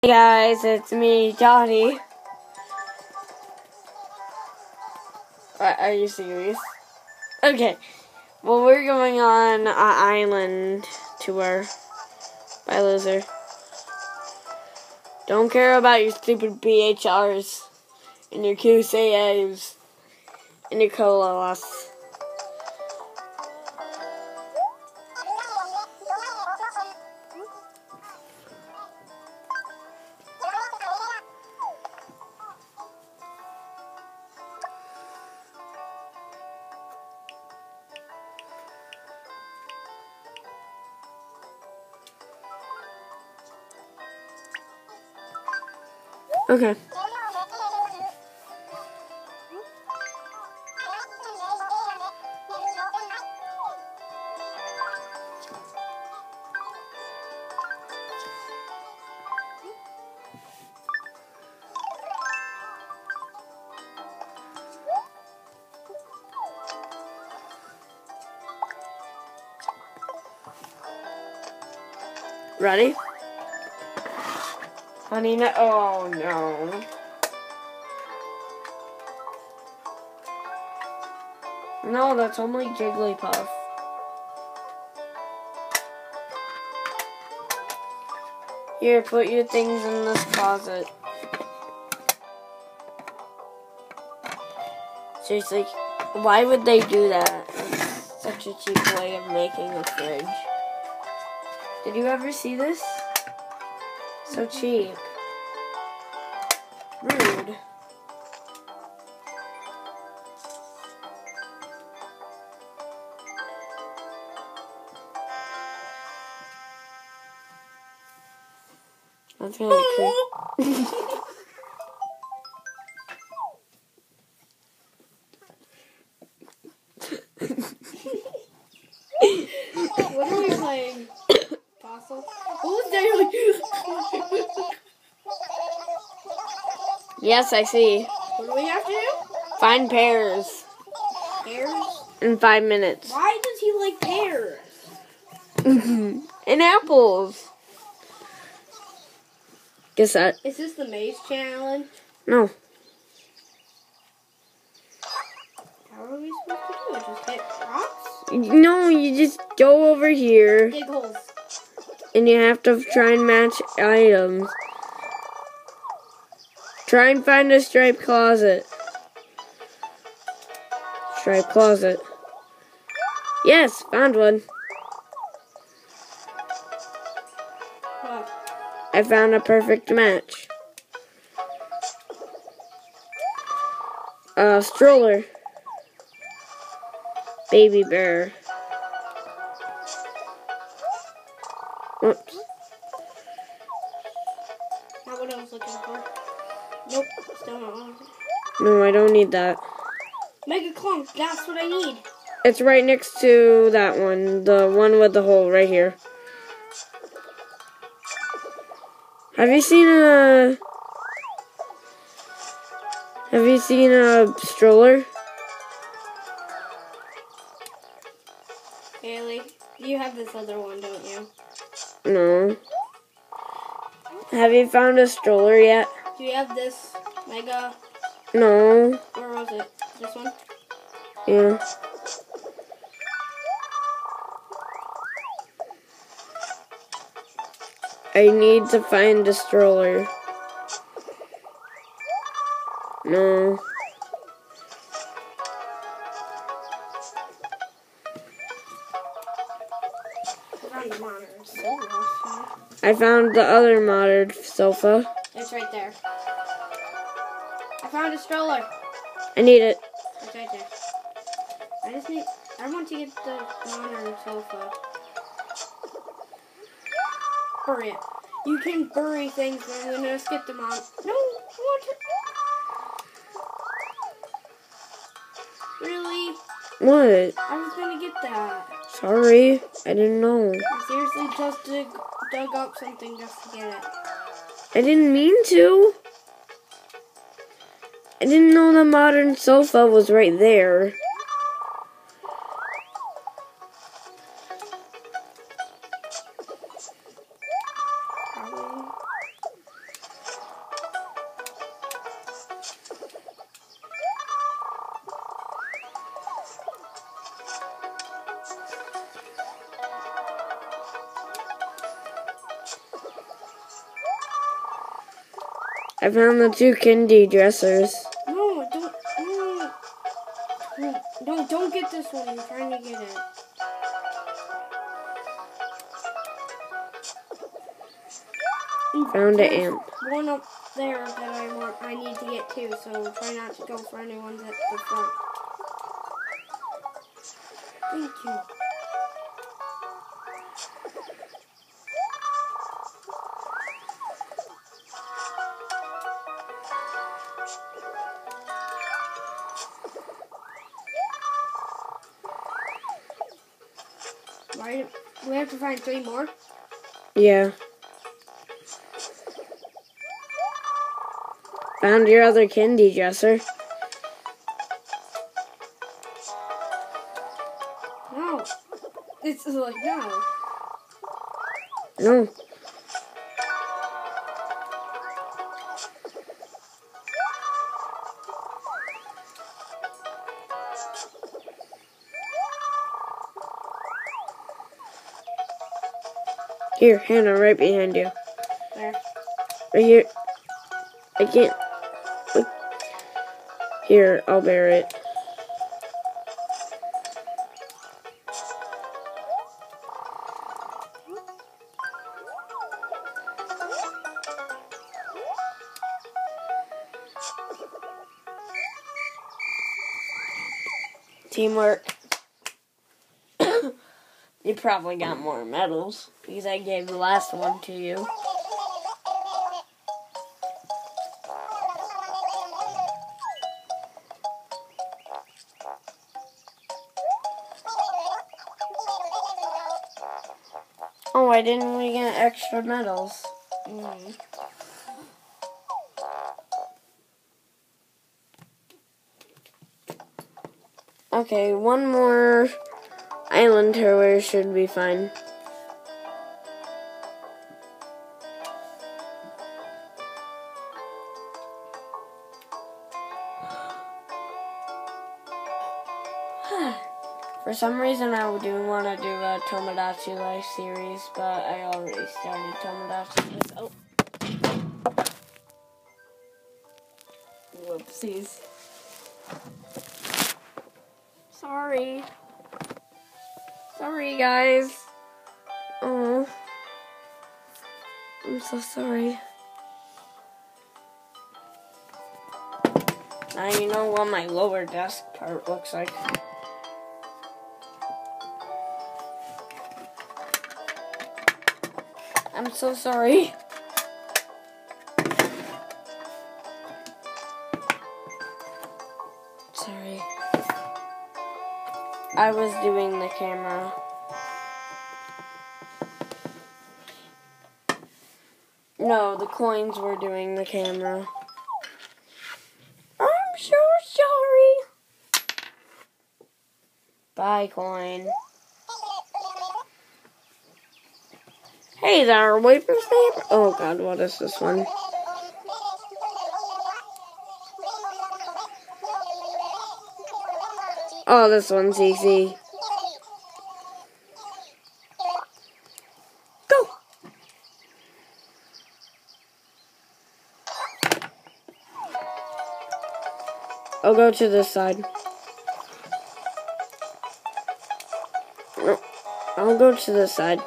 Hey guys, it's me, Johnny. Are you serious? Okay. Well, we're going on an island tour by Loser. Don't care about your stupid BHRs and your QCAs and your Colas. Okay. Ready? Honey, no. Oh, no. No, that's only Jigglypuff. Here, put your things in this closet. Seriously, why would they do that? It's such a cheap way of making a fridge. Did you ever see this? So cheap. Rude. That's kind of creepy. What are we playing? Fossil? What was that? Yes, I see. What do we have to do? Find pears. Pears? In 5 minutes. Why does he like pears? And apples. Guess that. Is this the maze challenge? No. How are we supposed to do it? Just hit rocks? No, you just go over here. Dig holes. And you have to try and match items. Try and find a striped closet. Striped closet. Yes, found one. What? I found a perfect match. Stroller. Baby bear. Oops. Not what I was looking for. Nope, still not what I was looking for. No, I don't need that. Mega Clunk, that's what I need. It's right next to that one. The one with the hole right here. Have you seen a stroller? Haley, you have this other one, don't you? No. Have you found a stroller yet? Do you have this Mega? No. Where was it? This one? Yeah. I need to find a stroller. No. I found the other modern sofa. It's right there. I found a stroller. I need it. It's right there. I want to get the modern sofa. Bury it. You can bury things, but I'm gonna skip them on. No, I want to. Really? What? I was gonna get that. Sorry, I didn't know. I seriously just dug up something just to get it. I didn't mean to. I didn't know the modern sofa was right there. I found the 2 candy dressers. No, don't. No, don't get this one. I'm trying to get it. Found an amp. One up there that I need to get too, so try not to go for anyone's at the front. Thank you. Right, we have to find 3 more. Yeah. Found your other candy dresser. No. It's like, no. No. Here, Hannah, right behind you. There. Right here. I can't. Look. Here, I'll bear it. Teamwork. You probably got more medals because I gave the last one to you. Oh, I didn't really get extra medals. Okay, one more island tour should be fine. For some reason, I do want to do a Tomodachi Life series, but I already started Tomodachi Life. Oh. Whoopsies. Sorry. Sorry, guys. Oh. I'm so sorry. Now you know what my lower desk part looks like. I'm so sorry. Sorry. I was doing the camera. No, the coins were doing the camera. I'm so sorry. Bye, coin. Hey there, whippersnapper. Oh god, what is this one? Oh, this one's easy. Go! I'll go to this side. No, I'll go to this side.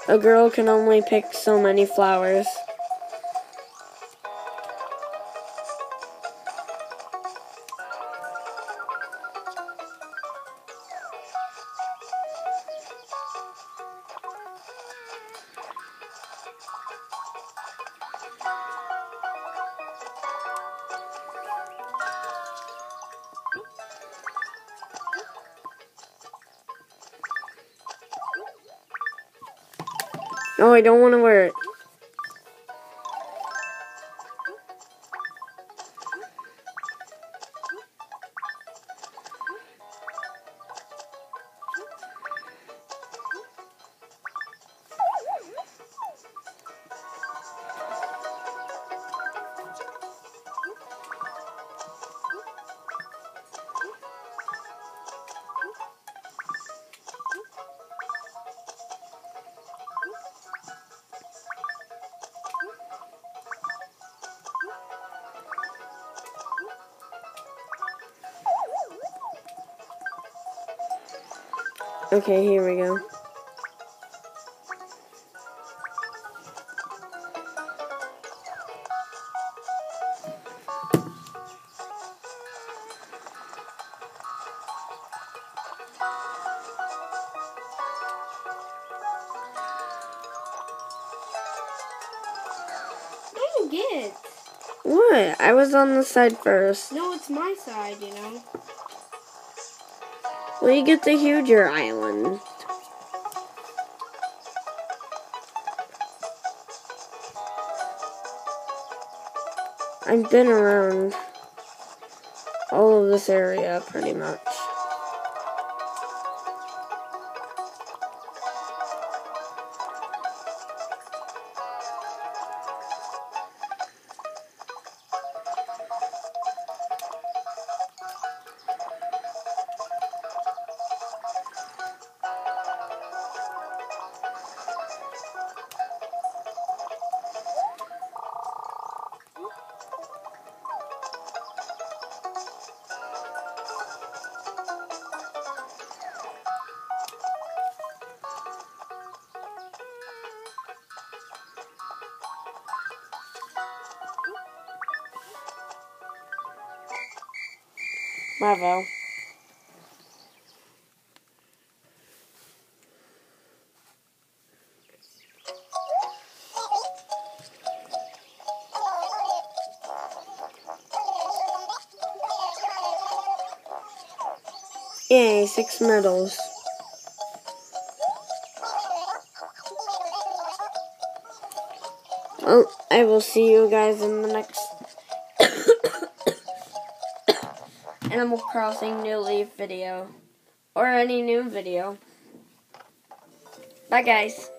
A girl can only pick so many flowers. No, I don't want to wear it. Okay, here we go. don't get. What? I was on the side first. No, it's my side, you know. Well, you get the huger island. I've been around all of this area, pretty much. Bravo. Yay, 6 medals. Well, I will see you guys in the next Animal Crossing New Leaf video. Or any new video. Bye, guys.